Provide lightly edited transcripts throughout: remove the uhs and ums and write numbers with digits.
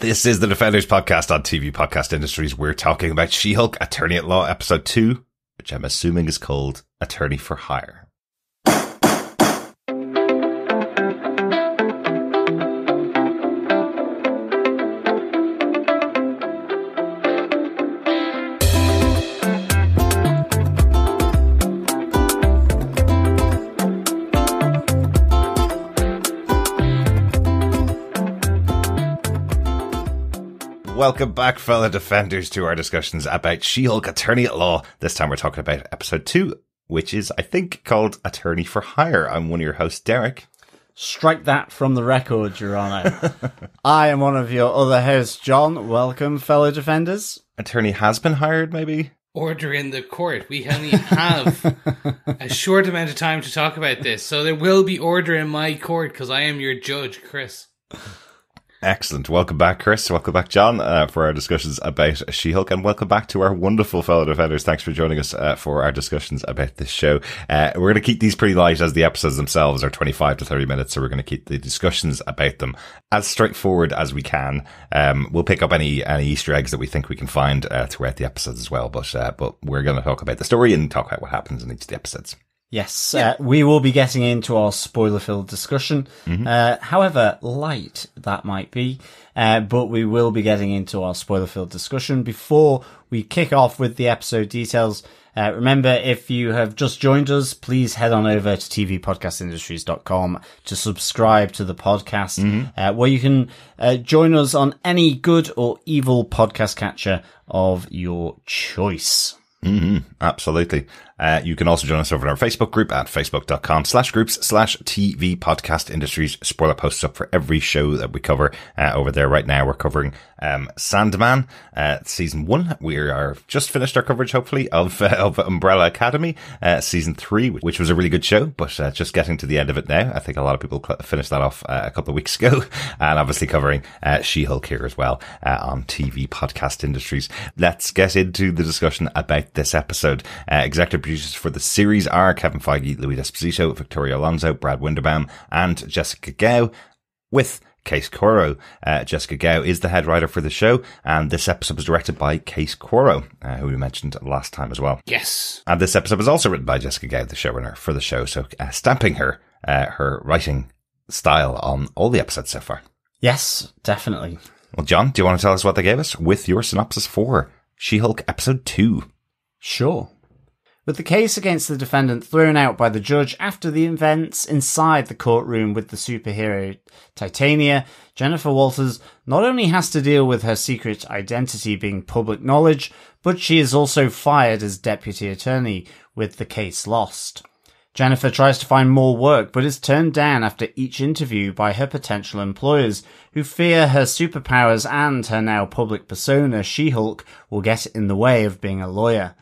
This is the Defenders podcast on TV Podcast Industries. We're talking about She-Hulk, Attorney at Law, episode 2, which I'm assuming is called Attorney for Hire. Welcome back, fellow defenders, to our discussions about She-Hulk, Attorney at Law. This time we're talking about episode 2, which is, I think, called Attorney for Hire. I'm one of your hosts, Derek. Strike that from the record, Your Honour. I am one of your other hosts, John. Welcome, fellow defenders. Attorney has been hired, maybe? Order in the court. We only have a short amount of time to talk about this, so there will be order in my court because I am your judge, Chris. Excellent. Welcome back, Chris. Welcome back, John, for our discussions about She-Hulk, and welcome back to our wonderful fellow defenders. Thanks for joining us for our discussions about this show. We're going to keep these pretty light, as the episodes themselves are 25 to 30 minutes, so we're going to keep the discussions about them as straightforward as we can. We'll pick up any Easter eggs that we think we can find throughout the episodes as well, but we're going to talk about the story and talk about what happens in each of the episodes. Yes, we will be getting into our spoiler-filled discussion, however light that might be, but we will be getting into our spoiler-filled discussion before we kick off with the episode details. Remember, if you have just joined us, please head on over to tvpodcastindustries.com to subscribe to the podcast, where you can join us on any good or evil podcast catcher of your choice. Absolutely. You can also join us over in our Facebook group at facebook.com/groups/TV Podcast Industries. Spoiler posts up for every show that we cover over there right now. We're covering Sandman, season 1. We are just finished our coverage, hopefully, of Umbrella Academy, season 3, which was a really good show, but just getting to the end of it now. I think a lot of people finished that off a couple of weeks ago, and obviously covering She-Hulk here as well on TV Podcast Industries. Let's get into the discussion about this episode. Executive producers for the series are Kevin Feige, Louis D'Esposito, Victoria Alonso, Brad Winderbaum, and Jessica Gao, with Case Coiro. Jessica Gao is the head writer for the show, and this episode was directed by Case Coiro, who we mentioned last time as well. Yes. And this episode was also written by Jessica Gao, the showrunner for the show, so stamping her writing style on all the episodes so far. Yes, definitely. Well, John, do you want to tell us what they gave us with your synopsis for She-Hulk episode 2? Sure. With the case against the defendant thrown out by the judge after the events inside the courtroom with the superhero Titania, Jennifer Walters not only has to deal with her secret identity being public knowledge, but she is also fired as deputy attorney with the case lost. Jennifer tries to find more work, but is turned down after each interview by her potential employers, who fear her superpowers and her now public persona, She-Hulk, will get in the way of being a lawyer.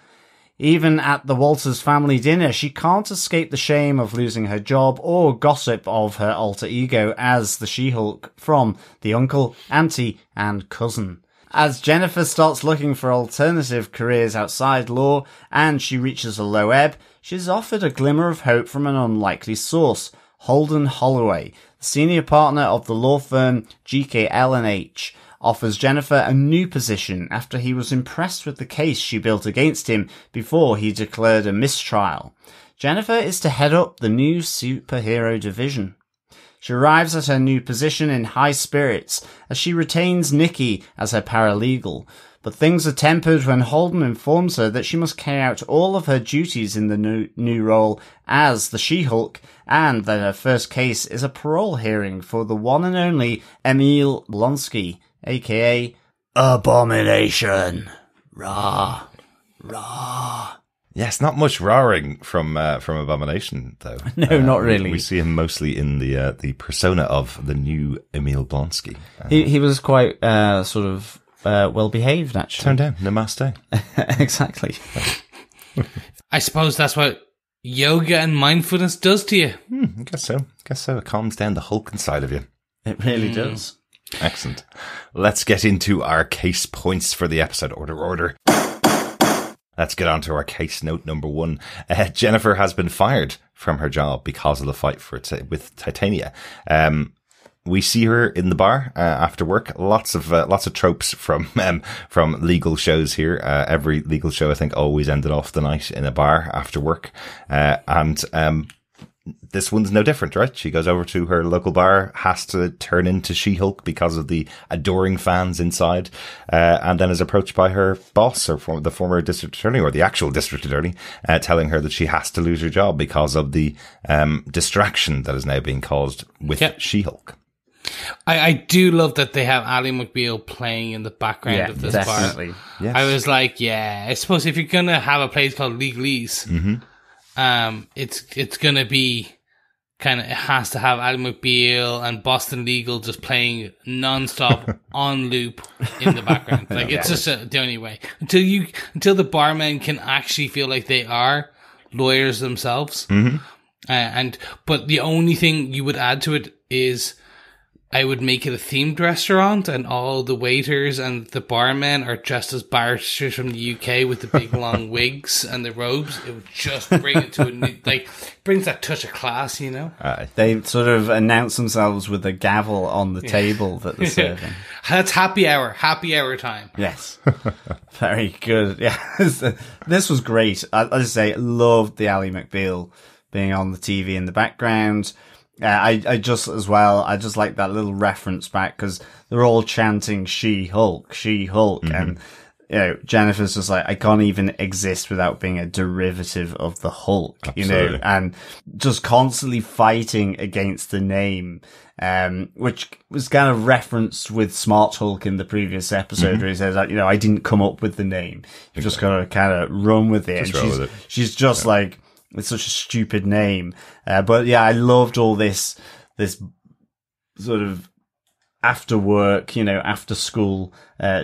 Even at the Walters family dinner, she can't escape the shame of losing her job or gossip of her alter ego as the She-Hulk from the uncle, auntie, and cousin. As Jennifer starts looking for alternative careers outside law and she reaches a low ebb, she's offered a glimmer of hope from an unlikely source, Holden Holliway, the senior partner of the law firm GKL and H, offers Jennifer a new position after he was impressed with the case she built against him before he declared a mistrial. Jennifer is to head up the new Superhero Division. She arrives at her new position in high spirits as she retains Nikki as her paralegal, but things are tempered when Holden informs her that she must carry out all of her duties in the new role as the She-Hulk, and that her first case is a parole hearing for the one and only Emil Blonsky, aka Abomination. Rah, rah. Yes, not much roaring from Abomination, though. No, not really. We see him mostly in the persona of the new Emil Blonsky. He was quite well behaved, actually. Turned down, namaste. Exactly. I suppose that's what yoga and mindfulness does to you. I guess so. It calms down the Hulk inside of you. It really does. Excellent. Let's get into our case points for the episode. Order. Let's get on to our case note number 1. Jennifer has been fired from her job because of the fight with Titania. we see her in the bar after work. Lots of tropes from legal shows here. Every legal show, I think, always ended off the night in a bar after work. This one's no different, right? She goes over to her local bar, has to turn into She-Hulk because of the adoring fans inside, and then is approached by her boss, or the former district attorney, or the actual district attorney, telling her that she has to lose her job because of the distraction that is now being caused with She-Hulk. I do love that they have Ally McBeal playing in the background of this definitely. bar. Yes. I was like, I suppose if you're going to have a place called Legalese, it's gonna be kind of, it has to have Ally McBeal and Boston Legal just playing non-stop on loop in the background. Like, it's just the only way until the barmen can actually feel like they are lawyers themselves. But the only thing you would add to it is, I would make it a themed restaurant, and all the waiters and the barmen are dressed as barristers from the UK with the big long wigs and the robes. It would just bring it to a new, brings that touch of class, you know? They sort of announce themselves with a gavel on the table that they're serving. That's happy hour time. Yes. Very good. Yeah. This was great. As I say, loved the Ally McBeal being on the TV in the background. I just like that little reference back, because they're all chanting She-Hulk, She-Hulk, and Jennifer's just like, I can't even exist without being a derivative of the Hulk. Absolutely. And just constantly fighting against the name, which was kind of referenced with Smart Hulk in the previous episode, where he says that, I didn't come up with the name. You've just got to kind of run with it. Just roll with it. She's just like, it's such a stupid name. But yeah, I loved all this sort of after work, after school,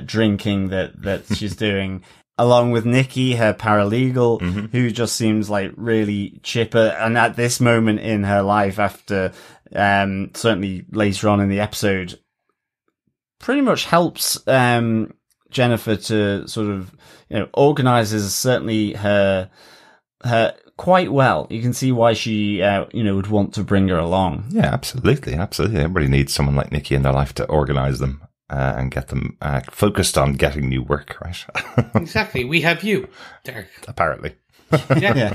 drinking that she's doing, along with Nikki, her paralegal, who just seems like really chipper. And at this moment in her life, after, certainly later on in the episode, pretty much helps, Jennifer to sort of, organizes certainly her quite well. You can see why she, would want to bring her along. Yeah, absolutely. Everybody needs someone like Nikki in their life to organize them and get them focused on getting new work, right? Exactly. We have you, Derek. Apparently. Yeah.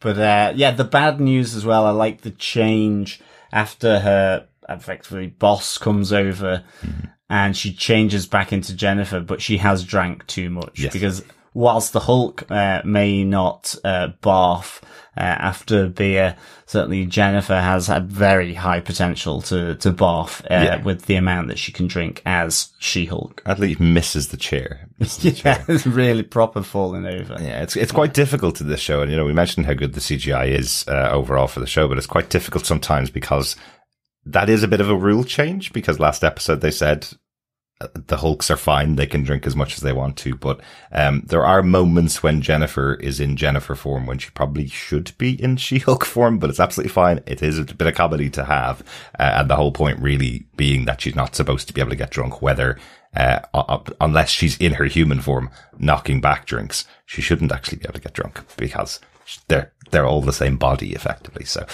But, the bad news as well. I like the change after her effectively boss comes over and she changes back into Jennifer, but she has drank too much. Yes. Because whilst the Hulk may not barf after beer, certainly Jennifer has had very high potential to barf with the amount that she can drink as She-Hulk. At least misses the chair. It's really proper falling over. Yeah, it's quite difficult to this show. And, we mentioned how good the CGI is overall for the show, but it's quite difficult sometimes because that is a bit of a rule change, because last episode they said the Hulks are fine. They can drink as much as they want to, but there are moments when Jennifer is in Jennifer form when she probably should be in She-Hulk form, but it's absolutely fine. It is a bit of comedy to have, and the whole point really being that she's not supposed to be able to get drunk, whether unless she's in her human form knocking back drinks. She shouldn't actually be able to get drunk because they're all the same body effectively. So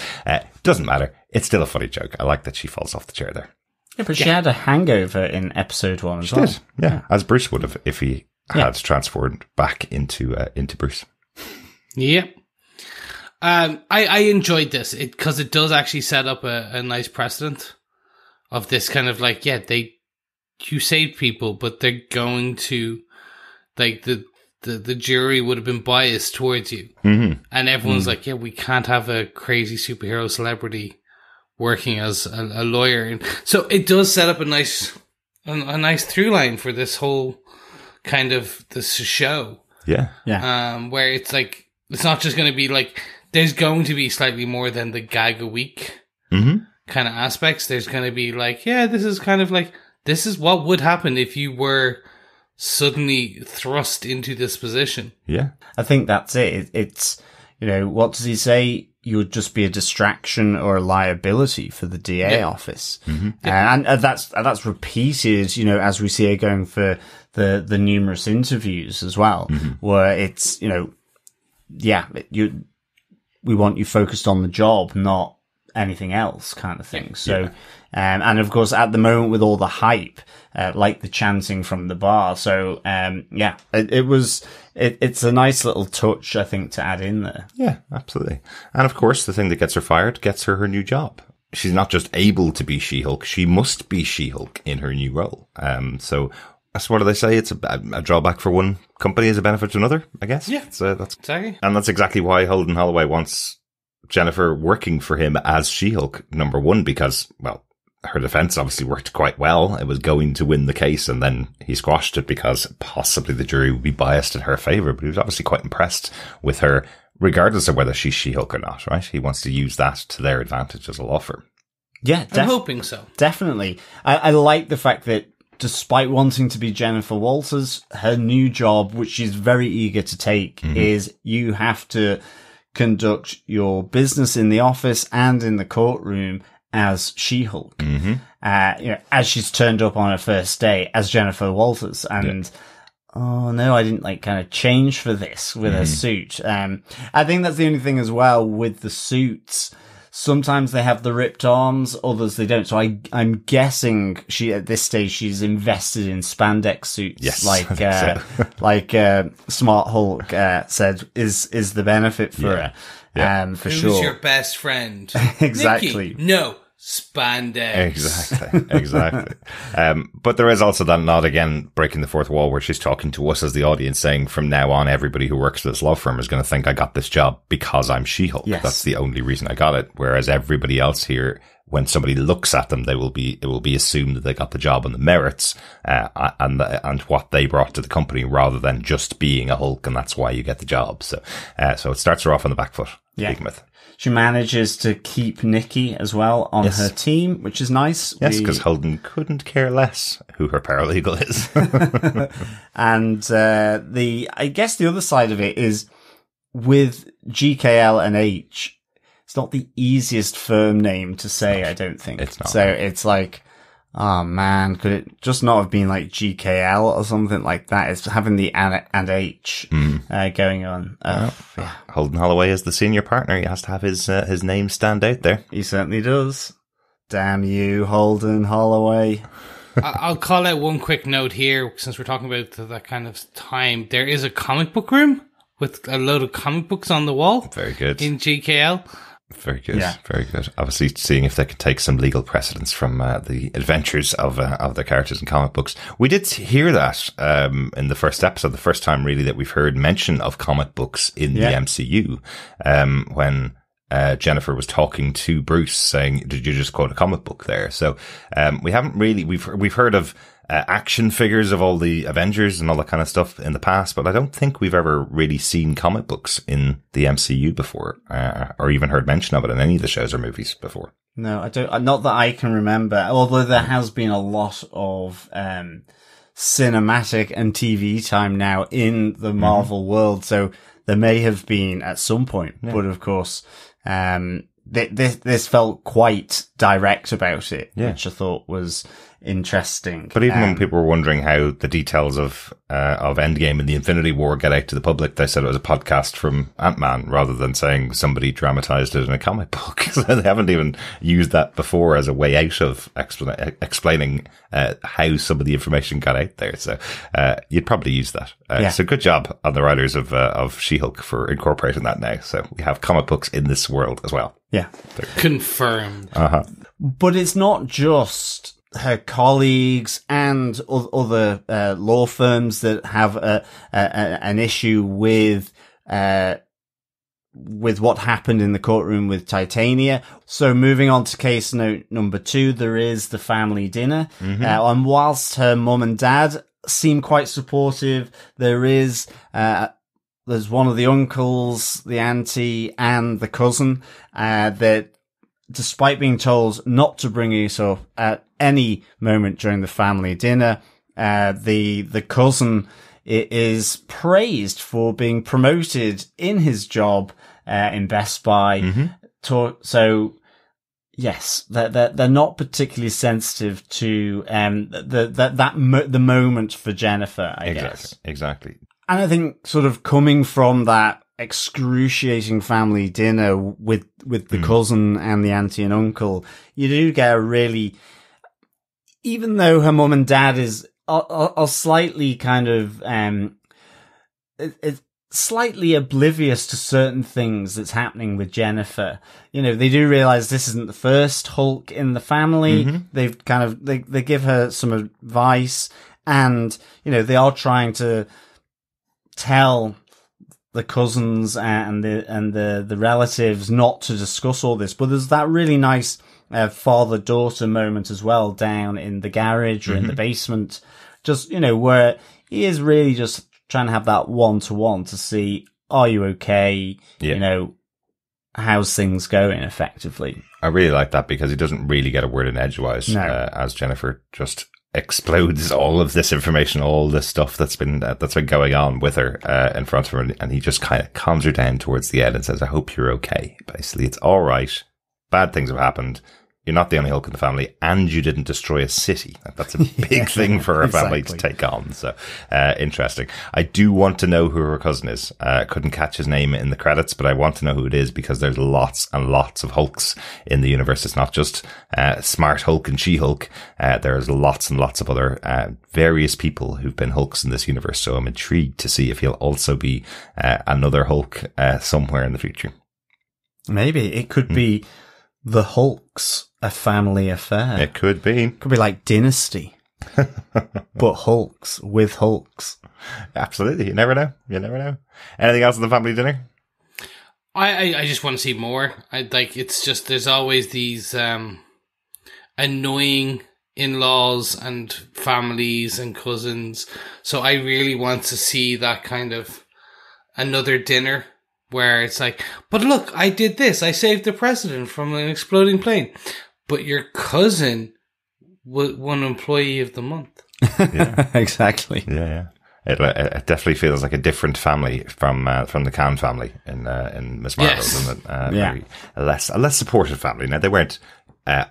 doesn't matter. It's still a funny joke. I like that she falls off the chair there. Yeah, but she had a hangover in episode 1 as well. She did, yeah, as Bruce would have if he had transformed back into Bruce. Yeah. I enjoyed this because it does actually set up a nice precedent of this kind of like, you saved people, but they're going to, like, the jury would have been biased towards you. And everyone's like, we can't have a crazy superhero celebrity working as a lawyer. And so it does set up a nice through line for this whole kind of this show. Yeah. Where it's like, it's not just going to be like, there's going to be slightly more than the gag a week kind of aspects. There's going to be like, this is kind of like, this is what would happen if you were suddenly thrust into this position. Yeah. I think that's it. It's, what does he say? You would just be a distraction or a liability for the DA office. And that's repeated, as we see her going for the numerous interviews as well, where it's, we want you focused on the job, not anything else kind of thing. So, and of course, at the moment with all the hype, like the chanting from the bar. So, it's a nice little touch, I think, to add in there. Yeah, absolutely. And of course, the thing that gets her fired gets her new job. She's not just able to be She-Hulk, she must be She-Hulk in her new role. So that's what do they say? It's a drawback for one company is a benefit to another, I guess. Yeah, that's exactly. And that's exactly why Holden Holliway wants Jennifer working for him as She-Hulk, number one, because, well, her defense obviously worked quite well. It was going to win the case, and then he squashed it because possibly the jury would be biased in her favor. But he was obviously quite impressed with her, regardless of whether she's She-Hulk or not, right? He wants to use that to their advantage as a law firm. Yeah, I'm hoping so. Definitely. I like the fact that despite wanting to be Jennifer Walters, her new job, which she's very eager to take, is you have to conduct your business in the office and in the courtroom as She-Hulk. As she's turned up on her first day as Jennifer Walters. And oh no, I didn't kind of change for this with her suit. I think that's the only thing as well with the suits. Sometimes they have the ripped arms, others they don't. So I'm guessing at this stage she's invested in spandex suits. Yes, like Smart Hulk said is the benefit for her. For Who's sure. Who's your best friend? Exactly. Nikki? No. Spandex. Exactly. But there is also that nod again, breaking the fourth wall, where she's talking to us as the audience, saying from now on, everybody who works for this law firm is going to think I got this job because I'm She-Hulk. Yes. That's the only reason I got it. Whereas everybody else here, when somebody looks at them, it will be assumed that they got the job on the merits, and what they brought to the company rather than just being a Hulk. And that's why you get the job. So it starts her off on the back foot. Speaking with. She manages to keep Nikki as well on her team, which is nice. Yes, because Holden couldn't care less who her paralegal is. And I guess the other side of it is with GKL and H, it's not the easiest firm name to say, I don't think. It's not. So it's like, oh man, could it just not have been like GKL or something like that? It's having the and H going on. Holden Holliway is the senior partner. He has to have his name stand out there. He certainly does. Damn you, Holden Holliway. I'll call out one quick note here, since we're talking about that kind of time. There is a comic book room with a load of comic books on the wall. Very good. In GKL. Very good. Yeah. Very good. Obviously, seeing if they can take some legal precedence from the adventures of their characters in comic books. We did hear that in the first episode, the first time really that we've heard mention of comic books in the MCU, when Jennifer was talking to Bruce, saying, "Did you just quote a comic book there?" So we haven't really we've heard of action figures of all the Avengers and all that kind of stuff in the past, but I don't think we've ever really seen comic books in the MCU before, or even heard mention of it in any of the shows or movies before. No, I don't. Not that I can remember. Although there has been a lot of cinematic and TV time now in the Marvel world, so there may have been at some point. Yeah. But of course, this felt quite direct about it, which I thought was interesting. But even when people were wondering how the details of Endgame and the Infinity War get out to the public, they said it was a podcast from Ant-Man rather than saying somebody dramatized it in a comic book. So they haven't even used that before as a way out of explaining how some of the information got out there. So you'd probably use that. So good job on the writers of She-Hulk for incorporating that now. So we have comic books in this world as well. Yeah. Confirmed. But it's not just her colleagues and other law firms that have an issue with what happened in the courtroom with Titania. So moving on to case note number 2, there is the family dinner. And whilst her mum and dad seem quite supportive, there's one of the uncles, the auntie, and the cousin that, despite being told not to bring it up at any moment during the family dinner, the cousin is praised for being promoted in his job in Best Buy. So yes, they're not particularly sensitive to the moment for Jennifer, I guess. Exactly. And I think sort of coming from that excruciating family dinner with the cousin and the auntie and uncle, you do get a really, even though her mum and dad are slightly kind of slightly oblivious to certain things that's happening with Jennifer. They do realize this isn't the first Hulk in the family. Mm-hmm. They've kind of, they give her some advice, and, they are trying to tell the cousins and the relatives not to discuss all this. But there's that really nice father-daughter moment as well down in the garage or in the basement, just, where he is really just trying to have that one-to-one to see, are you okay? Yeah. How's things going effectively? I really like that because he doesn't really get a word in edgewise, as Jennifer just explodes all of this information, all this stuff that's been going on with her in front of her, and he just kind of calms her down towards the end and says, I hope you're okay. Basically, it's all right. Bad things have happened. You're not the only Hulk in the family, and you didn't destroy a city. That's a big thing for her family to take on. So, interesting. I do want to know who her cousin is. Couldn't catch his name in the credits, but I want to know who it is because there's lots and lots of Hulks in the universe. It's not just Smart Hulk and She-Hulk. There's lots and lots of other various people who've been Hulks in this universe. So I'm intrigued to see if he'll also be another Hulk somewhere in the future. Maybe it could be the Hulks, a family affair. It could be. Could be like Dynasty, but Hulks with Hulks. Absolutely. You never know. Anything else in the family dinner? I just want to see more. It's just, there's always these annoying in-laws and families and cousins. So I really want to see that kind of another dinner where it's like, but look, I did this. I saved the president from an exploding plane. But your cousin won Employee of the Month. Yeah, exactly. Yeah. It definitely feels like a different family from the Khan family in Miss Marvel, doesn't it? Very, a less supportive family. Now, they weren't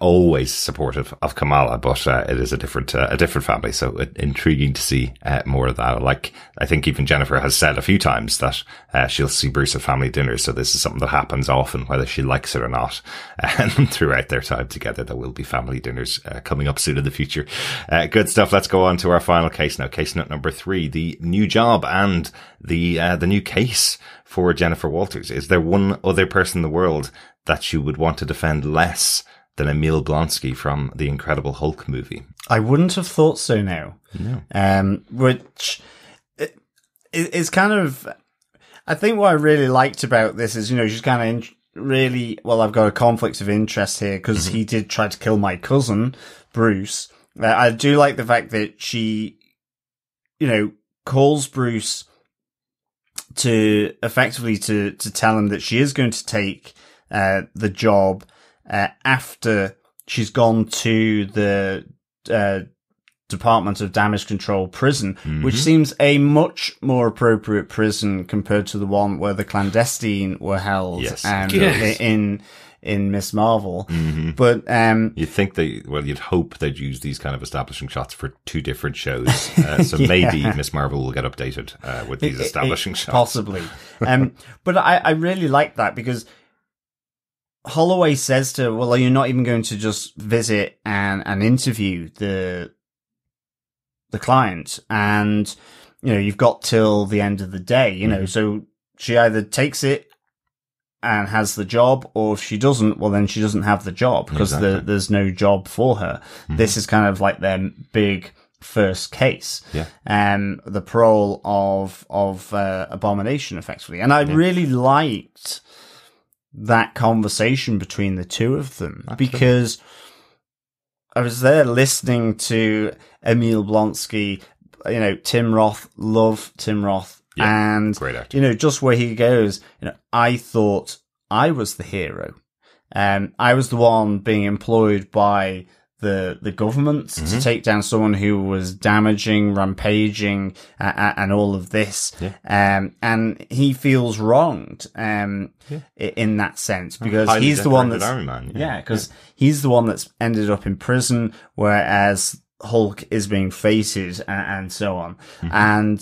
always supportive of Kamala, but it is a different family. So intriguing to see more of that. I think even Jennifer has said a few times that she'll see Bruce at family dinners. So this is something that happens often, whether she likes it or not. And throughout their time together, there will be family dinners coming up soon in the future. Good stuff. Let's go on to our final case now. Case note number 3: the new job and the new case for Jennifer Walters. Is there one other person in the world that you would want to defend less than Emil Blonsky from the Incredible Hulk movie? I wouldn't have thought so now. No. Which is kind of, I think what I really liked about this is, she's kind of really, well, I've got a conflict of interest here because he did try to kill my cousin, Bruce. I do like the fact that she, calls Bruce to effectively to tell him that she is going to take the job after she's gone to the Department of Damage Control prison, which seems a much more appropriate prison compared to the one where the clandestine were held in Miss Marvel. But you'd think you'd hope they'd use these kind of establishing shots for 2 different shows. So maybe Miss Marvel will get updated with these establishing shots. Possibly. But I really like that because Holliway says to her, well, are you not even going to just visit and interview the client? And, you've got till the end of the day, so she either takes it and has the job, or if she doesn't, well, then she doesn't have the job because there's no job for her. This is kind of like their big first case. The parole of Abomination, effectively. And I really liked that conversation between the two of them. Absolutely. Because I was there listening to Emil Blonsky, Tim Roth, love Tim Roth. Yeah, and, great actor. Just where he goes, I thought I was the hero. I was the one being employed by the government to take down someone who was damaging, rampaging, and all of this. And he feels wronged, in that sense, because he's the one that's, because he's the one that's ended up in prison, whereas Hulk is being fated and so on. And,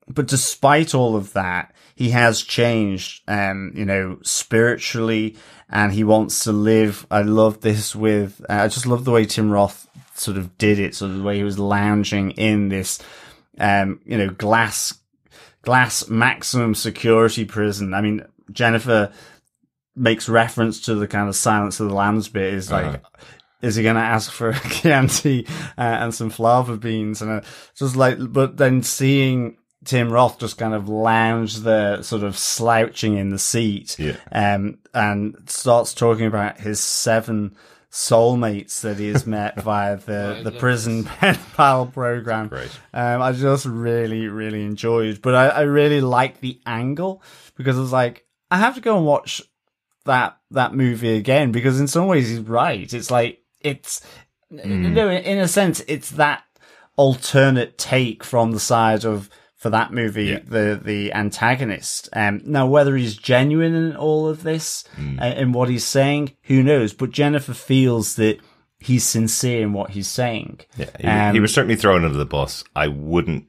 but despite all of that, he has changed, spiritually, and he wants to live. I love this I just love the way Tim Roth sort of did it, sort of the way he was lounging in this, glass maximum security prison. I mean, Jennifer makes reference to the kind of Silence of the Lambs bit, is like, is he going to ask for a Chianti and some flava beans? And just like, but then seeing Tim Roth just kind of lounge there, sort of slouching in the seat, and starts talking about his 7 soulmates that he has met via the prison pen pal program. Great. I just really, really enjoyed, but I really like the angle, because I was like, I have to go and watch that movie again, because in some ways he's right. It's like, in a sense, it's that alternate take from the side of, for that movie, the antagonist. Now, whether he's genuine in all of this, in what he's saying, who knows? But Jennifer feels that he's sincere in what he's saying. Yeah, he was certainly thrown under the bus. I wouldn't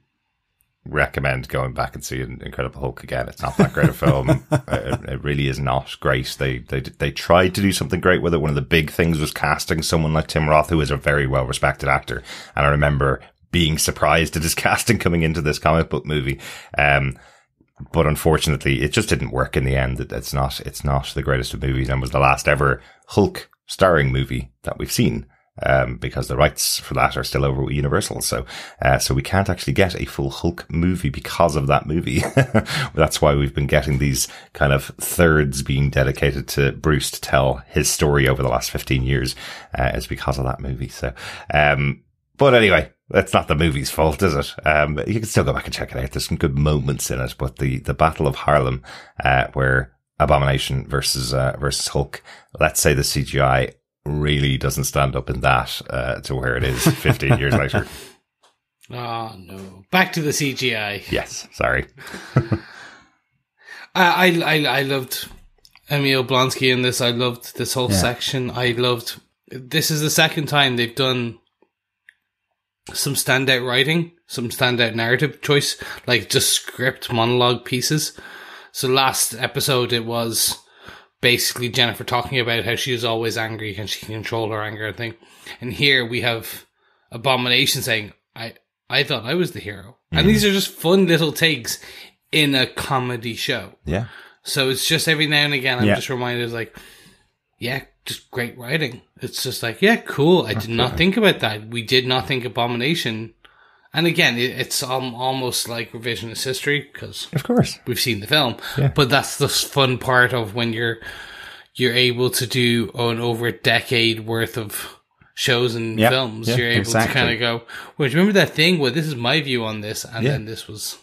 recommend going back and seeing Incredible Hulk again. It's not that great a film. It really is not great. They tried to do something great with it. One of the big things was casting someone like Tim Roth, who is a very well respected actor. And I remember being surprised at his casting coming into this comic book movie. But unfortunately, it just didn't work in the end. It's not the greatest of movies, and was the last ever Hulk starring movie that we've seen. Because the rights for that are still over with Universal. So we can't actually get a full Hulk movie because of that movie. That's why we've been getting these kind of thirds being dedicated to Bruce to tell his story over the last 15 years, is because of that movie. So, but anyway, that's not the movie's fault, is it? You can still go back and check it out. There's some good moments in it, but the Battle of Harlem, where Abomination versus Hulk, let's say the CGI really doesn't stand up in that to where it is 15 years later. Oh no! Back to the CGI. Yes, sorry. I loved Emil Blonsky in this. I loved this whole section. This is the second time they've done some standout writing, some standout narrative choice, like just script monologue pieces. So last episode it was basically Jennifer talking about how she is always angry and she can control her anger and thing. And here we have Abomination saying, I thought I was the hero. And these are just fun little takes in a comedy show. Yeah. So it's just every now and again I'm just reminded, like, just great writing. It's just like, cool. I did not think about that. We did not think Abomination. And again, it's almost like revisionist history, because of course we've seen the film. Yeah. But that's the fun part of when you're able to do an over a decade worth of shows and films. You're able to kind of go, well, remember that thing? Well, this is my view on this, and then this was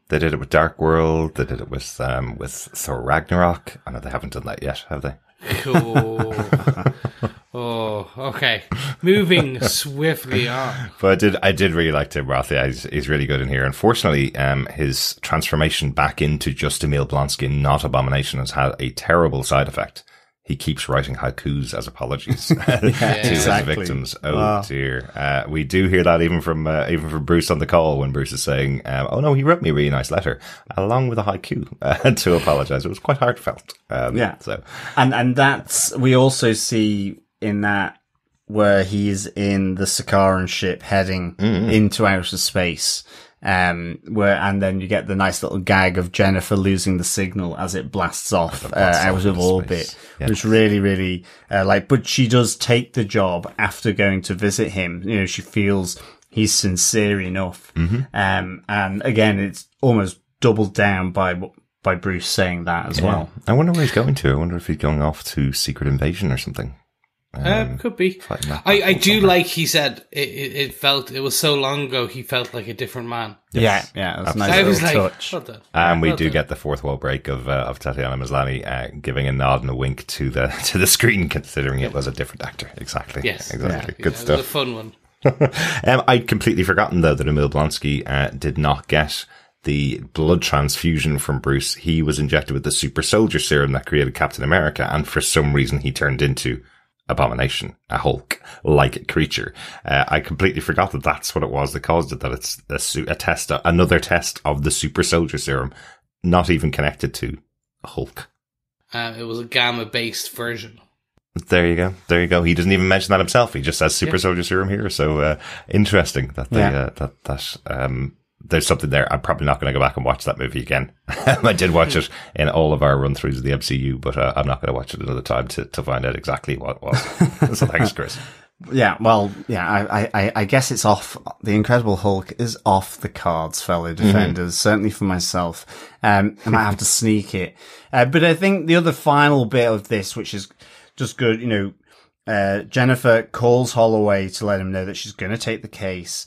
They did it with Dark World. They did it with Thor Ragnarok. I know they haven't done that yet, have they? Cool. Oh, okay. Moving swiftly on. But I did really like Tim Roth. Yeah, he's really good in here. Unfortunately, his transformation back into just Emil Blonsky, not Abomination, has had a terrible side effect. He keeps writing haikus as apologies to his victims. Oh dear. We do hear that even from Bruce on the call, when Bruce is saying, oh no, he wrote me a really nice letter along with a haiku to apologize. It was quite heartfelt. So, and that's, we also see in that where he's in the Sakaran ship heading into outer space. And then you get the nice little gag of Jennifer losing the signal as it blasts off out of orbit, which really, really but she does take the job after going to visit him. You know, she feels he's sincere enough. And again, it's almost doubled down by Bruce saying that as well. I wonder where he's going to. I wonder if he's going off to Secret Invasion or something. Could be. I do like he said it was so long ago he felt like a different man. Yes. Yeah, it was a nice little touch. Well done. And we do get the fourth wall break of Tatiana Maslany giving a nod and a wink to the screen, considering it was a different actor. Exactly. Yes. Exactly. Yeah. Good stuff. It was a fun one. I'd completely forgotten though that Emil Blonsky did not get the blood transfusion from Bruce. He was injected with the super soldier serum that created Captain America, and for some reason he turned into Abomination, a Hulk-like creature. I completely forgot that that's what it was that caused it, that it's a test, another test of the super soldier serum, not even connected to Hulk. It was a gamma-based version. There you go. He doesn't even mention that himself. He just says super soldier serum here. So, interesting that they, there's something there. I'm probably not going to go back and watch that movie again. I did watch it in all of our run-throughs of the MCU, but I'm not going to watch it another time to find out exactly what it was. So thanks, Chris. Yeah, well, I guess it's off. The Incredible Hulk is off the cards, fellow defenders. Certainly for myself. I might have to sneak it. But I think the other final bit of this, which is just good, Jennifer calls Holliway to let him know that she's going to take the case.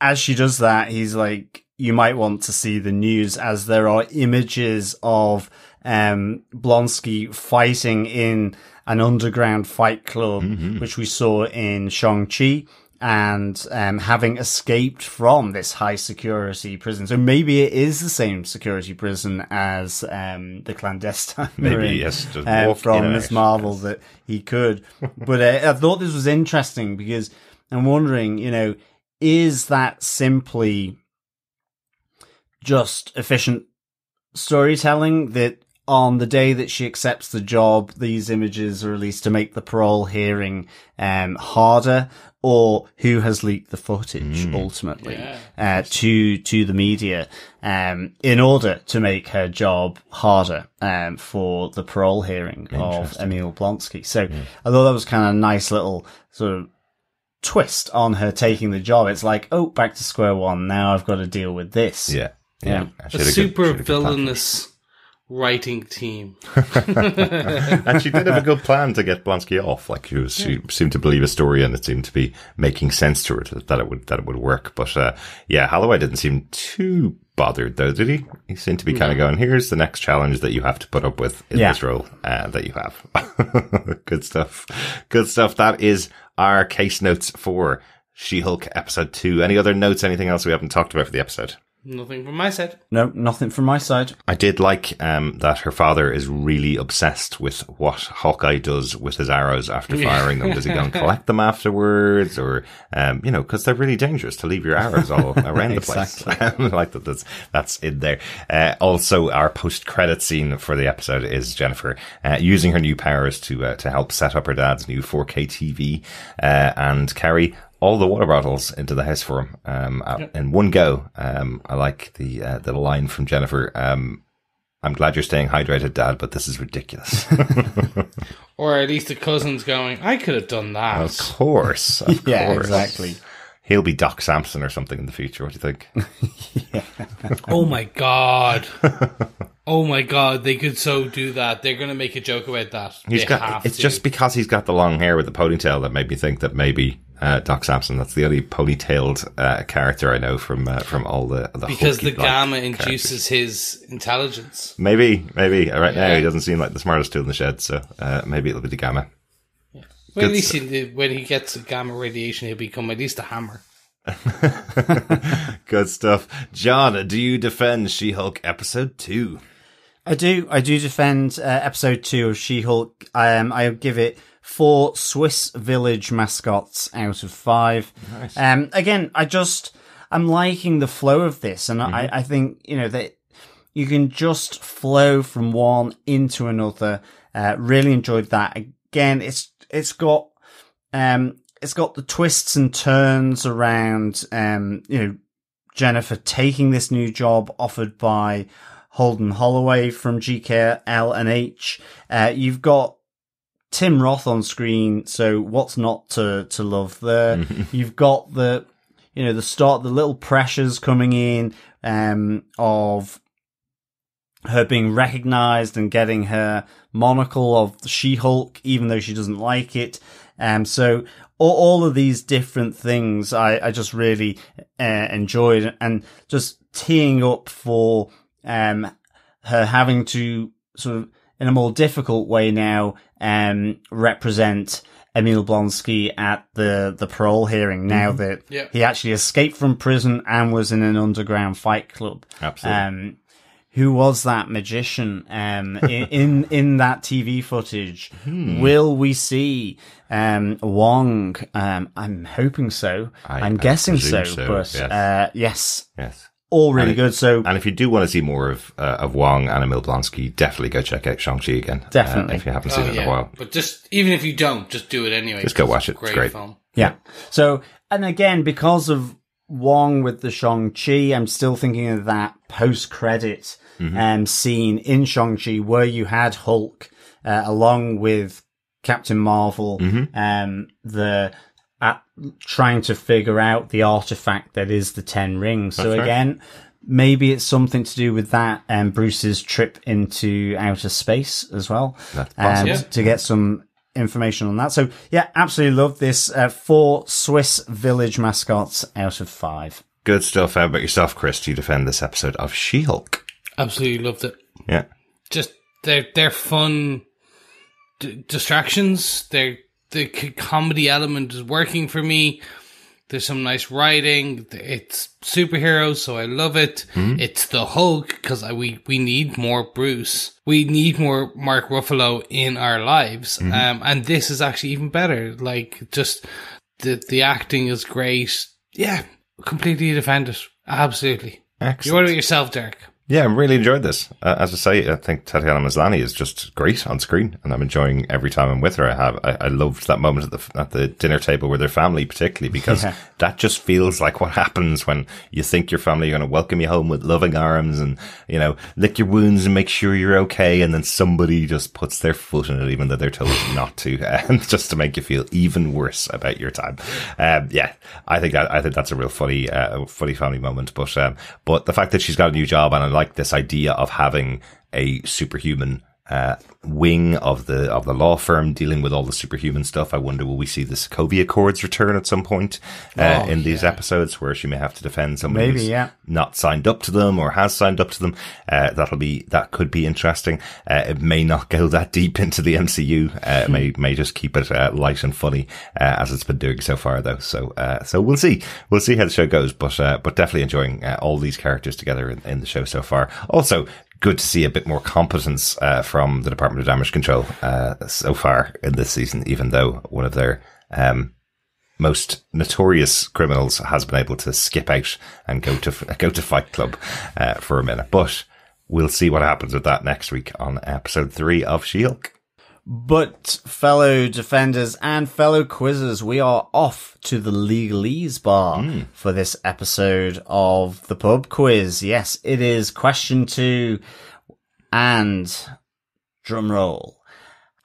As she does that, he's like, you might want to see the news, as there are images of Blonsky fighting in an underground fight club, which we saw in Shang-Chi, and having escaped from this high security prison. So maybe it is the same security prison as the clandestine. Maybe, yes. Just from Ms. Marvel that he could. But I thought this was interesting because I'm wondering, is that simply just efficient storytelling that on the day that she accepts the job, these images are released to make the parole hearing harder, or who has leaked the footage ultimately to the media in order to make her job harder for the parole hearing of Emil Blonsky. So I thought that was kind of a nice little sort of twist on her taking the job. It's like, oh, back to square one. Now I've got to deal with this. Yeah. A super villainous writing team. And she did have a good plan to get Blonsky off. Like she seemed to believe a story, and it seemed to be making sense to her that it would work. But Holliway didn't seem too bothered though, did he? He seemed to be kind of going, here's the next challenge that you have to put up with in this role that you have. Good stuff. That is our case notes for She-Hulk episode 2. Any other notes? Anything else we haven't talked about for the episode? Nothing from my side. No, nothing from my side. I did like that her father is really obsessed with what Hawkeye does with his arrows after firing them. Does he go and collect them afterwards? Or, because they're really dangerous to leave your arrows all around the place. I like that's in there. Also, our post-credit scene for the episode is Jennifer using her new powers to help set up her dad's new 4K TV and carry all the water bottles into the house for him in one go. I like the line from Jennifer. I'm glad you're staying hydrated, Dad, but this is ridiculous. Or at least the cousin's going, I could have done that. Of course. Yeah, exactly. He'll be Doc Samson or something in the future. What do you think? Oh my God. Oh my God. They could so do that. They're going to make a joke about that. It's just because he's got the long hair with the ponytail that made me think that maybe Doc Samson. That's the only ponytailed character I know from all the because the gamma induces his intelligence. Maybe right now he doesn't seem like the smartest tool in the shed, so maybe it'll be the gamma. Yeah. Well, at least when he gets gamma radiation, he'll become at least a hammer. Good stuff. John, do you defend She-Hulk episode 2? I do defend episode 2 of She-Hulk. I give it 4 Swiss Village mascots out of 5. Nice. Again, I'm liking the flow of this, and I think, that you can just flow from one into another. Really enjoyed that. Again, it's got the twists and turns around, Jennifer taking this new job offered by Holden Holliway from GKL and H. You've got Tim Roth on screen, so what's not to love there? You've got the little pressures coming in, of her being recognized and getting her monocle of the She-Hulk, even though she doesn't like it. So all of these different things I just really enjoyed, and just teeing up for her having to sort of, in a more difficult way now, represent Emil Blonsky at the parole hearing, now that he actually escaped from prison and was in an underground fight club. Absolutely. who was that magician in that TV footage? Will we see Wong? I'm hoping so. I'm guessing so. But yes. All really good. So, and if you do want to see more of Wong and Emil Blonsky, definitely go check out Shang-Chi again. Definitely. If you haven't seen it in a while. But just, even if you don't, just do it anyway. Just go watch it. It's great. Film. Yeah. So, and again, because of Wong with the Shang-Chi, I'm still thinking of that post-credit scene in Shang-Chi where you had Hulk along with Captain Marvel, trying to figure out the artifact that is the 10 rings. So again, maybe it's something to do with that and Bruce's trip into outer space as well, to get some information on that. So yeah, absolutely love this. 4 Swiss village mascots out of 5. Good stuff. How about yourself, Chris? Do you defend this episode of She-Hulk? Absolutely loved it. Yeah. Just, they're fun distractions. The comedy element is working for me. There's some nice writing. It's superheroes, so I love it. It's the Hulk, because we need more Bruce. We need more Mark Ruffalo in our lives. And this is actually even better. Like, just the acting is great. Yeah, completely defend it. Absolutely. Excellent. What about yourself, Derek? Yeah, I really enjoyed this. As I say, I think Tatiana Maslany is just great on screen, and I'm enjoying every time I'm with her. I loved that moment at the dinner table with her family, particularly because that just feels like what happens when you think your family are going to welcome you home with loving arms and, you know, lick your wounds and make sure you're okay, and then somebody just puts their foot in it, even though they're told not to, just to make you feel even worse about your time. I think that's a real funny family moment. But the fact that she's got a new job, and I like this idea of having a superhuman wing of the law firm dealing with all the superhuman stuff. I wonder, will we see the Sokovia Accords return at some point in these episodes, where she may have to defend somebody who's not signed up to them or has signed up to them? That could be interesting. It may not go that deep into the MCU. It may just keep it light and funny as it's been doing so far, though. So we'll see how the show goes. But definitely enjoying all these characters together in the show so far. Also, good to see a bit more competence from the Department of Damage Control so far in this season, even though one of their most notorious criminals has been able to skip out and go to Fight Club for a minute. But we'll see what happens with that next week on episode 3 of She-Hulk. But fellow defenders and fellow quizzers, we are off to the legalese bar for this episode of the pub quiz. Yes, it is question 2, and drum roll.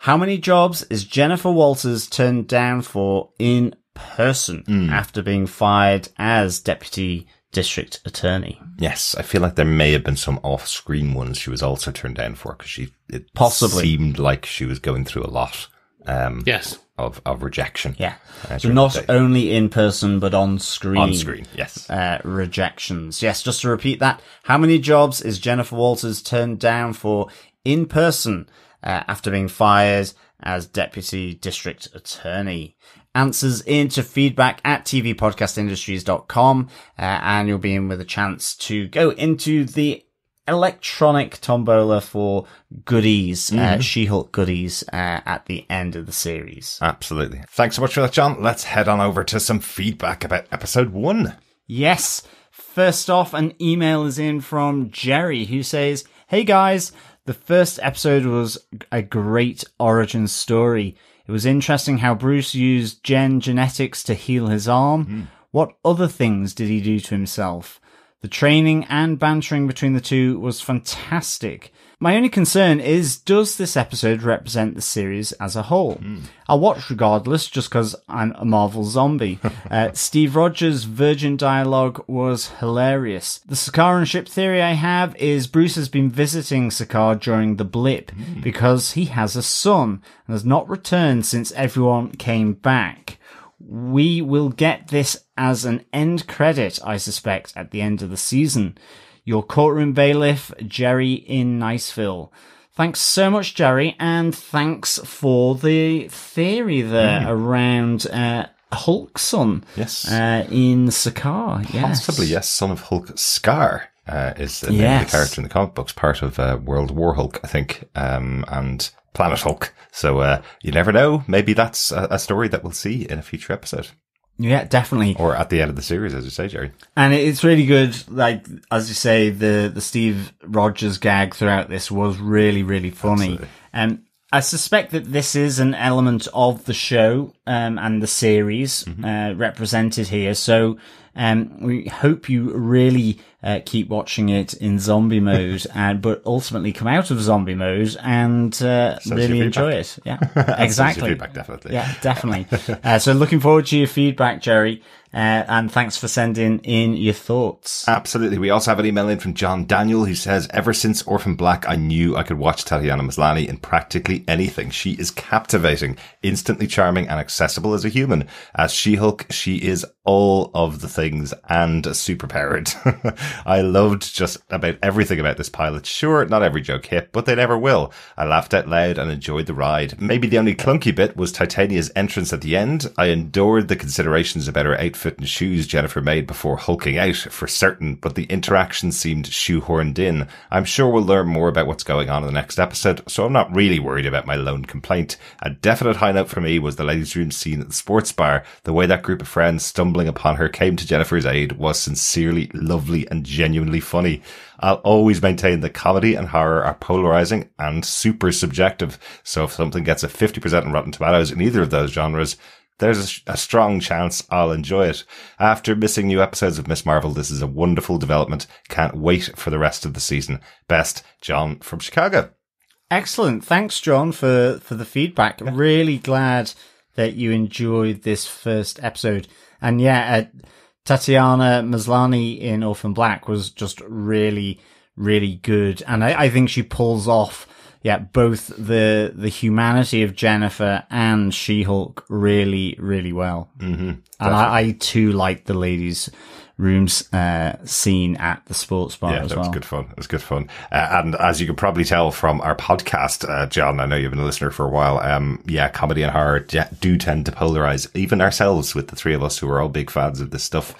How many jobs is Jennifer Walters turned down for in person after being fired as deputy district attorney? Yes, I feel like there may have been some off-screen ones she was also turned down for, because it possibly seemed like she was going through a lot of rejection. Yeah. So not only in person, but on screen. On screen, yes. Rejections. Yes, just to repeat that. How many jobs is Jennifer Walters turned down for in person after being fired as deputy district attorney? Answers into feedback at tvpodcastindustries.com, and you'll be in with a chance to go into the electronic tombola for goodies, She-Hulk goodies, at the end of the series. Absolutely. Thanks so much for that, John. Let's head on over to some feedback about episode 1. Yes. First off, an email is in from Jerry, who says, "Hey guys, the first episode was a great origin story. It was interesting how Bruce used genetics to heal his arm. What other things did he do to himself? The training and bantering between the two was fantastic. My only concern is, does this episode represent the series as a whole? I'll watch regardless, just because I'm a Marvel zombie. Steve Rogers' Virgin dialogue was hilarious. The Sakaran ship theory I have is Bruce has been visiting Sakaar during the blip because he has a son and has not returned since everyone came back. We will get this as an end credit, I suspect, at the end of the season. Your courtroom bailiff, Jerry in Niceville." Thanks so much, Jerry, and thanks for the theory there around Hulk's son. Yes. In Sakaar. Yes. Possibly, yes, son of Hulk Scar. is the name of the character in the comic books, part of World War Hulk, I think, and Planet Hulk. So you never know. Maybe that's a story that we'll see in a future episode. Yeah, definitely. Or at the end of the series, as you say, Jerry. And it's really good. Like, as you say, the Steve Rogers gag throughout this was really, really funny. And I suspect that this is an element of the show and the series represented here. So we hope you really keep watching it in zombie mode, but ultimately come out of zombie mode and really enjoy it. Yeah, exactly. Feedback, definitely. Yeah, definitely. So looking forward to your feedback, Jerry. And thanks for sending in your thoughts. Absolutely. We also have an email in from John Daniel who says, ever since Orphan Black, I knew I could watch Tatiana Maslany in practically anything. She is captivating, instantly charming and accessible as a human. As She-Hulk, she is all of the things and superpowered. I loved just about everything about this pilot. Sure, not every joke hit, but they never will. I laughed out loud and enjoyed the ride. Maybe the only clunky bit was Titania's entrance at the end. I endured the considerations about her outfit and shoes Jennifer made before hulking out for certain, but the interaction seemed shoehorned in. I'm sure we'll learn more about what's going on in the next episode, so I'm not really worried about my lone complaint. A definite high note for me was the ladies' room scene at the sports bar. The way that group of friends stumbling upon her came to Jennifer's aid was sincerely lovely and genuinely funny. I'll always maintain that comedy and horror are polarizing and super subjective, so if something gets a 50% on Rotten Tomatoes in either of those genres, there's a strong chance I'll enjoy it. After missing new episodes of Miss Marvel, this is a wonderful development. Can't wait for the rest of the season. Best, John from Chicago. Excellent. Thanks, John, for the feedback. Really glad that you enjoyed this first episode. And Tatiana Maslany in Orphan Black was just really, really good. And I think she pulls off both the humanity of Jennifer and She-Hulk really, really well. Mm-hmm, and I too like the ladies' rooms scene at the sports bar as well. Yeah, that was good fun. It was good fun. And as you can probably tell from our podcast, John, I know you've been a listener for a while. Comedy and horror do tend to polarize, even ourselves with the three of us who are all big fans of this stuff.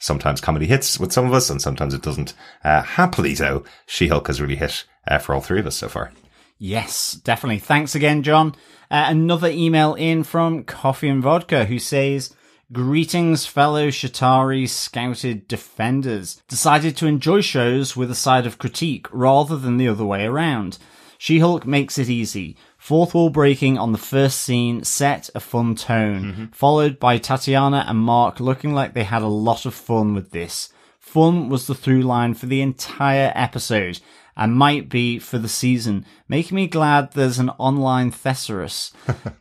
Sometimes comedy hits with some of us and sometimes it doesn't. Happily though, She-Hulk has really hit for all three of us so far. Yes, definitely. Thanks again, John. Another email in from Coffee and Vodka who says, greetings, fellow Shatari scouted defenders. Decided to enjoy shows with a side of critique rather than the other way around. She-Hulk makes it easy. Fourth wall breaking on the first scene set a fun tone, followed by Tatiana and Mark looking like they had a lot of fun with this. Fun was the through line for the entire episode, and might be for the season, making me glad there's an online thesaurus.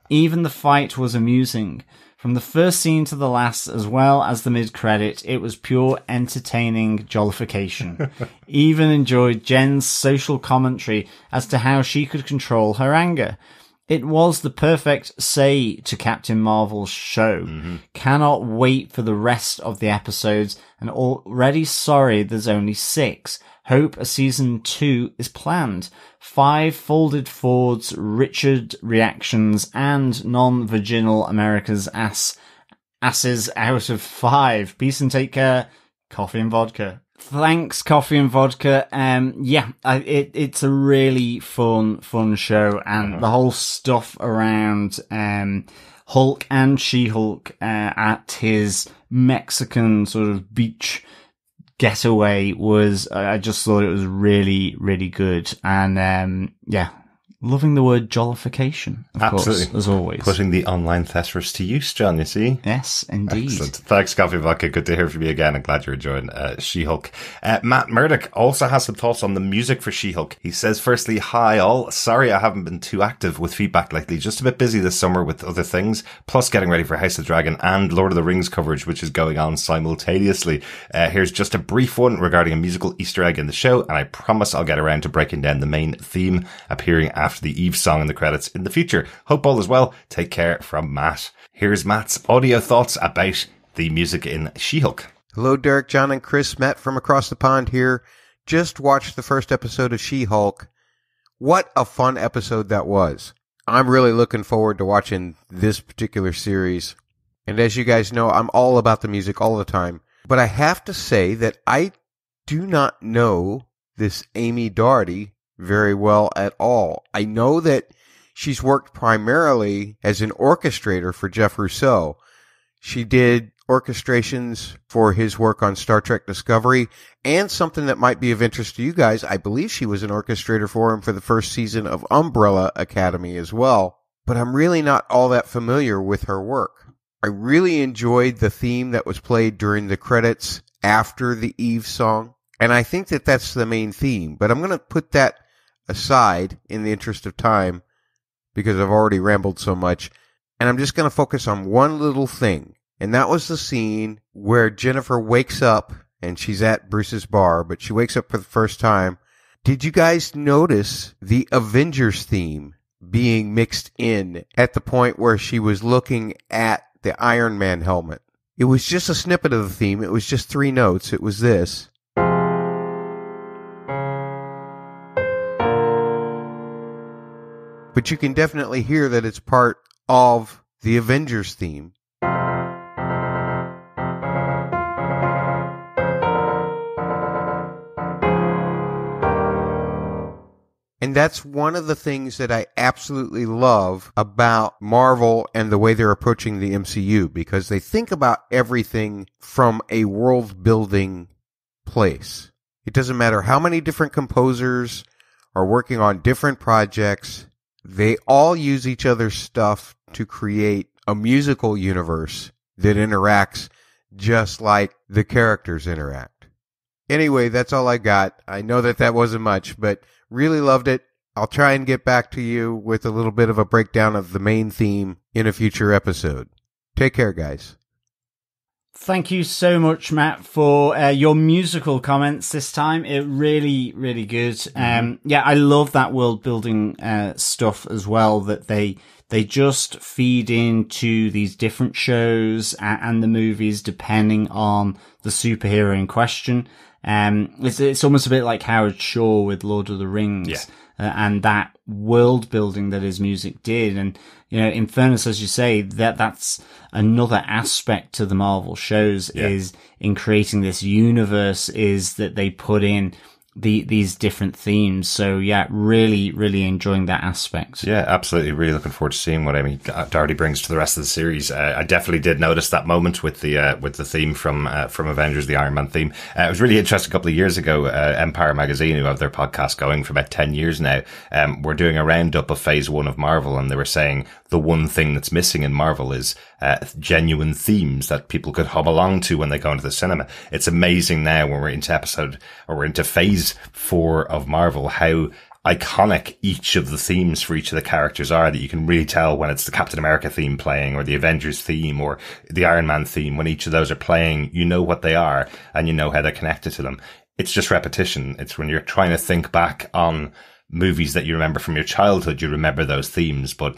Even the fight was amusing. From the first scene to the last, as well as the mid-credit, it was pure entertaining jollification. Even enjoyed Jen's social commentary as to how she could control her anger. It was the perfect say to Captain Marvel's show. Cannot wait for the rest of the episodes, and already sorry there's only 6. Hope a season 2 is planned. 5 folded Fords, Richard reactions, and non-vaginal America's asses out of 5. Peace and take care. Coffee and Vodka. Thanks, Coffee and Vodka. It's a really fun show, and the whole stuff around Hulk and She-Hulk at his Mexican sort of beach getaway was, I just thought it was really, really good. And loving the word jollification, of Absolutely. course, as always. Putting the online thesaurus to use, John, you see? Yes, indeed. Excellent. Thanks, Coffee Vodka. Good to hear from you again. I'm glad you're enjoying She-Hulk. Matt Murdoch also has some thoughts on the music for She-Hulk. He says, firstly, hi all. Sorry I haven't been too active with feedback lately. Just a bit busy this summer with other things, plus getting ready for House of the Dragon and Lord of the Rings coverage, which is going on simultaneously. Here's just a brief one regarding a musical Easter egg in the show, and I promise I'll get around to breaking down the main theme appearing after the Eve song in the credits in the future. Hope all is well. Take care, from Matt. Here's Matt's audio thoughts about the music in She-Hulk. Hello, Derek, John, and Chris. Matt from across the pond here. Just watched the first episode of She-Hulk. What a fun episode that was. I'm really looking forward to watching this particular series. And as you guys know, I'm all about the music all the time. But I have to say that I do not know this Amy Doherty very well at all. I know that she's worked primarily as an orchestrator for Jeff Rousseau. She did orchestrations for his work on Star Trek Discovery, and something that might be of interest to you guys, I believe she was an orchestrator for him for the first season of Umbrella Academy as well. But I'm really not all that familiar with her work. I really enjoyed the theme that was played during the credits after the Eve song, and I think that that's the main theme. But I'm going to put that aside in the interest of time because I've already rambled so much, and I'm just going to focus on one little thing. And that was the scene where Jennifer wakes up, and she's at Bruce's bar, but she wakes up for the first time. Did you guys notice the Avengers theme being mixed in at the point where she was looking at the Iron Man helmet? It was just a snippet of the theme. It was just 3 notes. It was this. But you can definitely hear that it's part of the Avengers theme. And that's one of the things that I absolutely love about Marvel and the way they're approaching the MCU, because they think about everything from a world-building place. It doesn't matter how many different composers are working on different projects. They all use each other's stuff to create a musical universe that interacts just like the characters interact. Anyway, that's all I got. I know that wasn't much, but really loved it. I'll try and get back to you with a little bit of a breakdown of the main theme in a future episode. Take care, guys. Thank you so much, Matt, for your musical comments this time. It really, really good. Yeah, I love that world building stuff as well, that they just feed into these different shows and the movies depending on the superhero in question. It's almost a bit like Howard Shore with Lord of the Rings, and that world building that his music did. And, you know, in fairness, as you say, that's another aspect to the Marvel shows is in creating this universe, is that they put in these different themes. So yeah, really, really enjoying that aspect. Yeah, absolutely. Really looking forward to seeing what Amy Doherty brings to the rest of the series. I definitely did notice that moment with the theme from Avengers, the Iron Man theme. It was really interesting. A couple of years ago, Empire Magazine, who have their podcast going for about 10 years now, were doing a roundup of Phase 1 of Marvel, and they were saying the one thing that's missing in Marvel is genuine themes that people could hum along to when they go into the cinema. It's amazing now when we're into Phase 4 of Marvel, how iconic each of the themes for each of the characters are, that you can really tell when it's the Captain America theme playing, or the Avengers theme, or the Iron Man theme. When each of those are playing, you know what they are and you know how they're connected to them. It's just repetition. It's when you're trying to think back on movies that you remember from your childhood, you remember those themes, but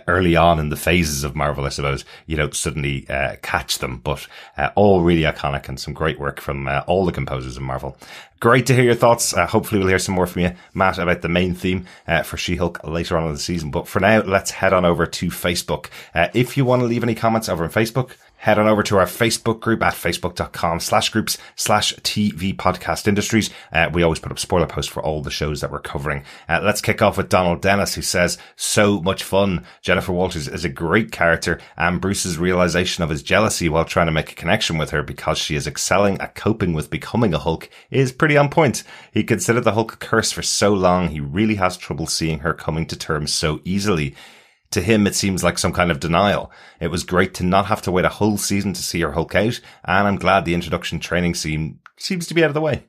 early on in the phases of Marvel, I suppose, you don't suddenly catch them. But all really iconic, and some great work from all the composers of Marvel. Great to hear your thoughts. Hopefully we'll hear some more from you, Matt, about the main theme for She-Hulk later on in the season. But for now, let's head on over to Facebook. If you want to leave any comments over on Facebook, head on over to our Facebook group at facebook.com/groups/TV Podcast Industries. We always put up spoiler posts for all the shows that we're covering. Let's kick off with Donald Dennis, who says, so much fun. Jennifer Walters is a great character, and Bruce's realization of his jealousy while trying to make a connection with her because she is excelling at coping with becoming a Hulk is pretty on point. He considered the Hulk a curse for so long, he really has trouble seeing her coming to terms so easily. To him, it seems like some kind of denial. It was great to not have to wait a whole season to see her Hulk out, and I'm glad the introduction training scene seems to be out of the way.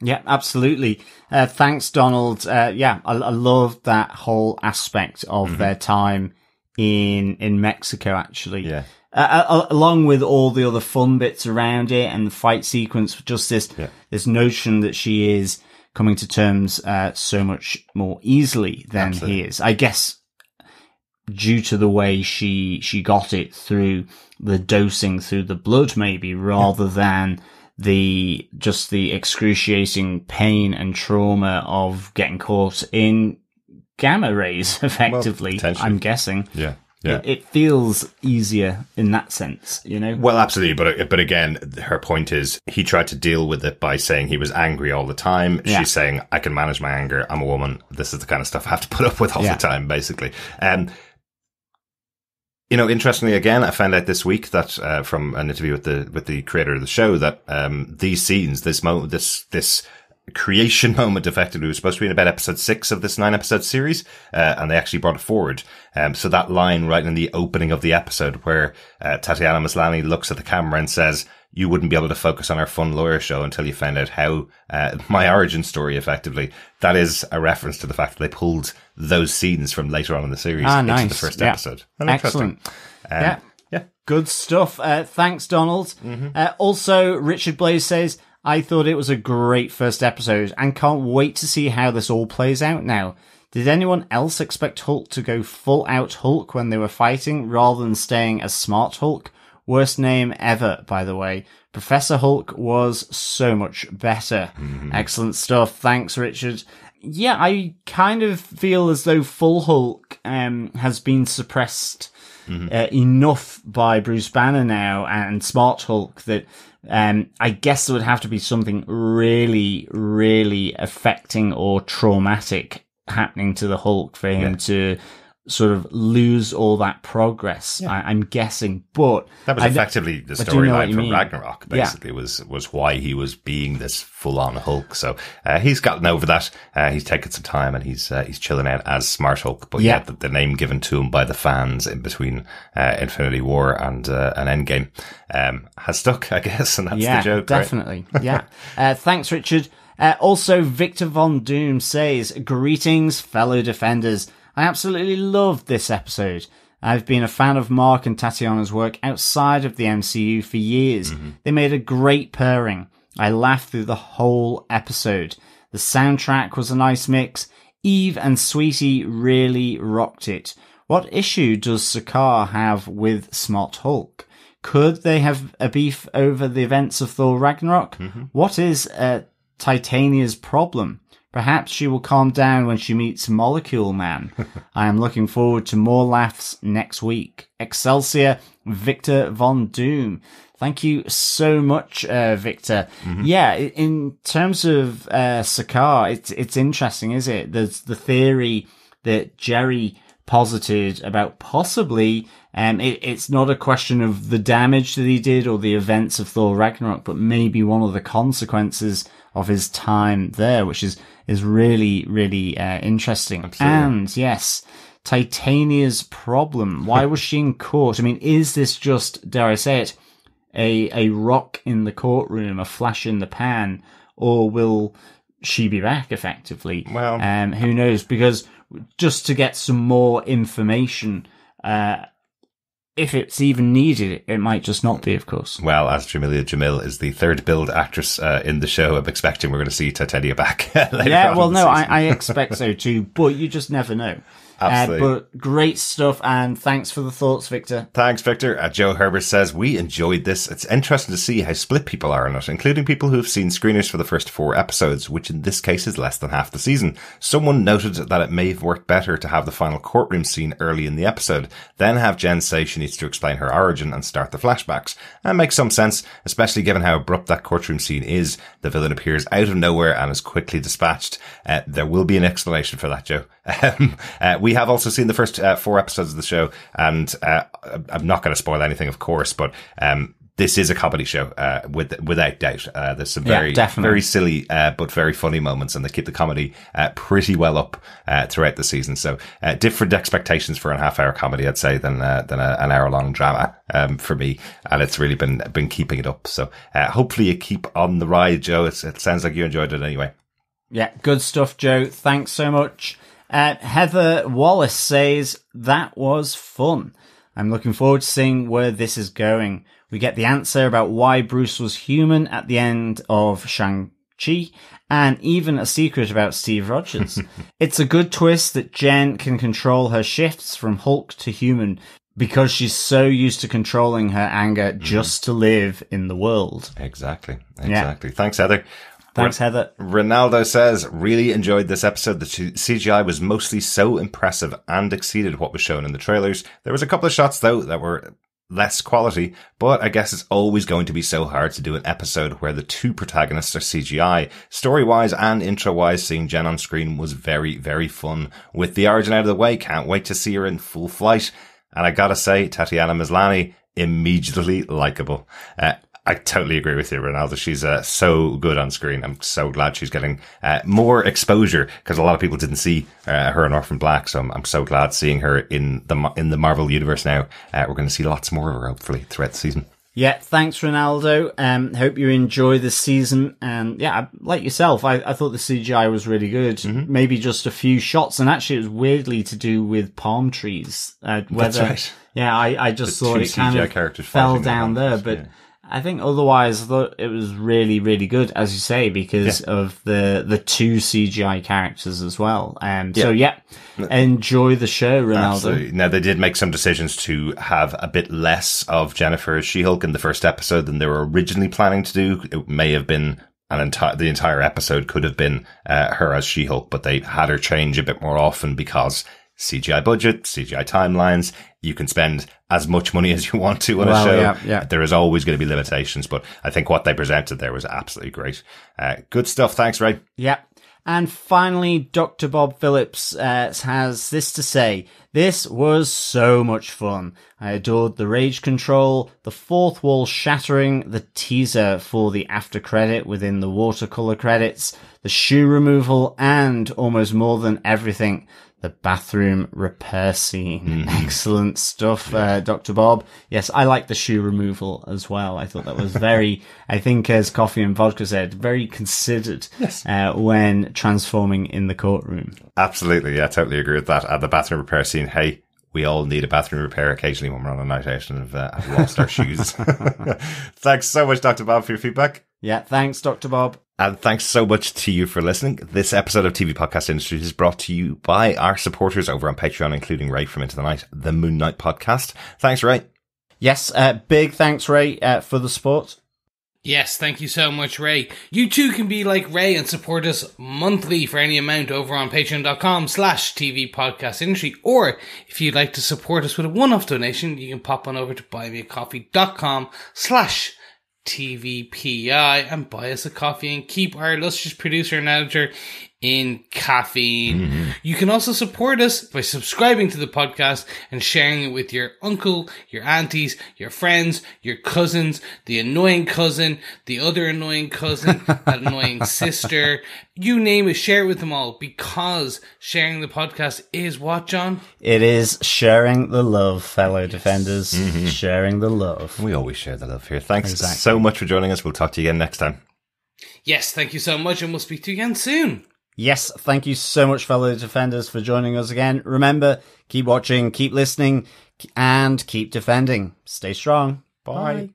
Yeah, absolutely. Thanks, Donald. Yeah, I love that whole aspect of their time in Mexico, actually. Yeah. Along with all the other fun bits around it and the fight sequence, just this notion that she is coming to terms so much more easily than he is. I guess due to the way she got it through the dosing through the blood, maybe, rather than the excruciating pain and trauma of getting caught in gamma rays, effectively, I'm guessing. Yeah. Yeah. It feels easier in that sense, you know? Well, absolutely. But again, her point is he tried to deal with it by saying he was angry all the time. Yeah. She's saying, I can manage my anger. I'm a woman. This is the kind of stuff I have to put up with all the time, basically. Interestingly, again, I found out this week that from an interview with the creator of the show that these scenes, this creation moment effectively was supposed to be in about episode 6 of this 9-episode series, and they actually brought it forward. So that line right in the opening of the episode where Tatiana Maslany looks at the camera and says, you wouldn't be able to focus on our fun lawyer show until you found out how my origin story, effectively, that is a reference to the fact that they pulled those scenes from later on in the series into the first episode. Excellent. Yeah. Good stuff. Thanks, Donald. Also, Richard Blaze says, I thought it was a great first episode and can't wait to see how this all plays out now. Did anyone else expect Hulk to go full out Hulk when they were fighting rather than staying as Smart Hulk? Worst name ever, by the way. Professor Hulk was so much better. Excellent stuff. Thanks, Richard. Yeah, I kind of feel as though full Hulk has been suppressed enough by Bruce Banner now and Smart Hulk that I guess there would have to be something really, really affecting or traumatic happening to the Hulk for him to sort of lose all that progress. I'm guessing, but that was effectively the storyline from Ragnarok. Basically, was why he was being this full-on Hulk. So he's gotten over that. He's taken some time and he's chilling out as Smart Hulk. But the name given to him by the fans in between Infinity War and Endgame has stuck, I guess, and that's the joke. Definitely. Right? Thanks, Richard. Also, Victor Von Doom says, "Greetings, fellow defenders. I absolutely loved this episode. I've been a fan of Mark and Tatiana's work outside of the MCU for years. They made a great pairing. I laughed through the whole episode. The soundtrack was a nice mix. Eve and Sweetie really rocked it. What issue does Sakaar have with Smart Hulk? Could they have a beef over the events of Thor Ragnarok? What is Titania's problem? Perhaps she will calm down when she meets Molecule Man. I am looking forward to more laughs next week. Excelsior, Victor Von Doom." Thank you so much, Victor. Yeah, in terms of Sakaar, it's interesting, is it? There's the theory that Jerry posited about possibly it's not a question of the damage that he did or the events of Thor Ragnarok, but maybe one of the consequences of his time there, which is really, really interesting. Absolutely. And yes, Titania's problem. Why was she in court? I mean, is this just, dare I say it, a rock in the courtroom, a flash in the pan, or will she be back effectively? Well, who knows? Because just to get some more information, if it's even needed, it might just not be, of course. Well, as Jamelia Jamil is the third billed actress in the show, I'm expecting we're going to see Titania back later on I expect so too, but you just never know. Absolutely. But great stuff, and thanks for the thoughts, Victor. Thanks, Victor. Joe Herbert says, "We enjoyed this. It's interesting to see how split people are on it, including people who have seen screeners for the first 4 episodes, which in this case is less than half the season. Someone noted that it may have worked better to have the final courtroom scene early in the episode, then have Jen say she needs to explain her origin and start the flashbacks. That makes some sense, especially given how abrupt that courtroom scene is. The villain appears out of nowhere and is quickly dispatched. There will be an explanation for that, Joe." We have also seen the first 4 episodes of the show, and I'm not going to spoil anything, of course, but this is a comedy show without doubt. There's some very silly but very funny moments, and they keep the comedy pretty well up throughout the season. So different expectations for a half-hour comedy, I'd say, than an hour-long drama for me, and it's really been keeping it up. So hopefully you keep on the ride, Joe. It sounds like you enjoyed it anyway. Yeah, good stuff, Joe. Thanks so much. Heather Wallace says, "That was fun. I'm looking forward to seeing where this is going. We get the answer about why Bruce was human at the end of Shang-Chi, and even a secret about Steve Rogers. It's a good twist that Jen can control her shifts from Hulk to human because she's so used to controlling her anger just to live in the world." Exactly. Yeah. Thanks, Heather. Thanks, Heather. Ronaldo says, really enjoyed this episode. The CGI was mostly so impressive and exceeded what was shown in the trailers. There was a couple of shots, though, that were less quality, but I guess it's always going to be so hard to do an episode where the two protagonists are CGI. Story-wise and intro-wise, seeing Jen on screen was very, very fun. With the origin out of the way, can't wait to see her in full flight. And I gotta say, Tatiana Maslany, immediately likable. I totally agree with you, Ronaldo. She's so good on screen. I'm so glad she's getting more exposure, because a lot of people didn't see her in Orphan Black. So I'm so glad seeing her in the Marvel universe now. We're going to see lots more of her, hopefully, throughout the season. Yeah, thanks, Ronaldo. Hope you enjoy this season. And yeah, like yourself, I thought the CGI was really good. Mm-hmm. Maybe just a few shots, and actually it was weirdly to do with palm trees. That's right. Yeah, I just thought it kind of fell down there, but. Yeah. I think otherwise, I thought it was really, really good, as you say, because of the two CGI characters as well. So enjoy the show, Ronaldo. Absolutely. Now, they did make some decisions to have a bit less of Jennifer as She-Hulk in the first episode than they were originally planning to do. It may have been the entire episode could have been her as She-Hulk, but they had her change a bit more often because CGI budget, CGI timelines. You can spend as much money as you want to on a show. Yeah. There is always going to be limitations, but I think what they presented there was absolutely great. Good stuff. Thanks, Ray. Yeah. And finally, Dr. Bob Phillips has this to say. This was so much fun. I adored the rage control, the fourth wall shattering, the teaser for the after credit within the watercolor credits, the shoe removal, and almost more than everything, the bathroom repair scene. Excellent stuff, Dr. Bob. Yes, I like the shoe removal as well. I thought that was very, I think as Coffee and Vodka said, very considered when transforming in the courtroom. Absolutely, yeah, totally agree with that. The bathroom repair scene, hey, we all need a bathroom repair occasionally when we're on a night out and have lost our shoes. Thanks so much, Dr. Bob, for your feedback. Yeah, thanks, Dr. Bob. And thanks so much to you for listening. This episode of TV Podcast Industry is brought to you by our supporters over on Patreon, including Ray from Into the Night, the Moon Knight podcast. Thanks, Ray. Yes, big thanks, Ray, for the support. Yes, thank you so much, Ray. You too can be like Ray and support us monthly for any amount over on patreon.com/TV Podcast Industry. Or if you'd like to support us with a one-off donation, you can pop on over to buymeacoffee.com/TVPI and buy us a coffee and keep our illustrious producer and editor in caffeine. Mm-hmm. You can also support us by subscribing to the podcast and sharing it with your uncle, your aunties, your friends, your cousins, the annoying cousin, the other annoying cousin, that annoying sister. You name it, share it with them all, because sharing the podcast is what, John? It is sharing the love, fellow defenders. Mm-hmm. Sharing the love. We always share the love here. Thanks so much for joining us. We'll talk to you again next time. Yes, thank you so much, and we'll speak to you again soon. Yes, thank you so much, fellow defenders, for joining us again. Remember, keep watching, keep listening, and keep defending. Stay strong. Bye.